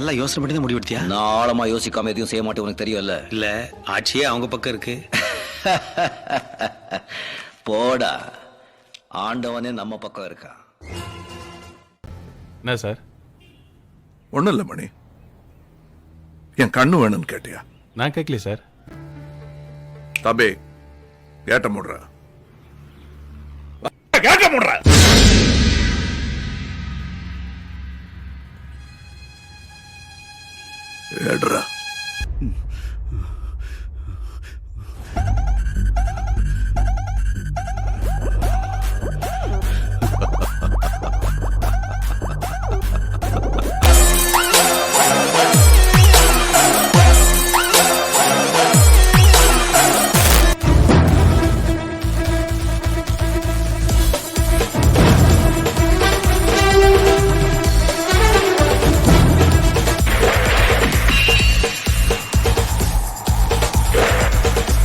நல்லா யோசனை பண்ணி தான் முடிவெடுத்தியா? நான் ஆழமா யோசிக்காம எதையும் செய்ய மாட்டேன், உனக்கு தெரியும்ல. இல்ல, ஆட்சியே அவங்க பக்கம் இருக்கு. போடா, ஆண்டவனே நம்ம பக்கம் இருக்கா. என்ன சார்? ஒண்ணும் இல்ல மணி, என் கண்ணு வேணும்னு கேட்டியா? நான் கேட்கல சார். தபே, கேட்ட முடுற கேட்ட முடுற. ஏடுறா.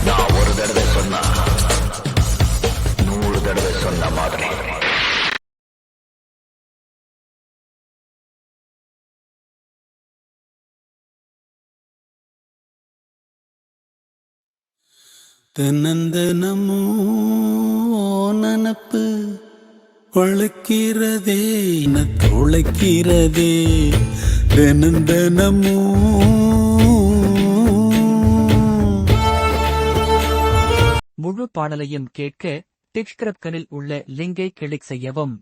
நான் ஒரு தடவை சொன்னா 100 தடவை சொன்ன மாதிரி. தினந்தனமோ நனப்பு வளர்க்கிறதே தொலைக்கிறதே தினந்தனமோ. முழு பாடலையும் கேட்க டிஸ்கிரிப்ஷனில் உள்ள லிங்கை கிளிக் செய்யவும்.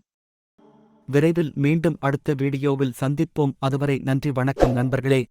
விரைவில் மீண்டும் அடுத்த வீடியோவில் சந்திப்போம். அதுவரை நன்றி, வணக்கம் நண்பர்களே.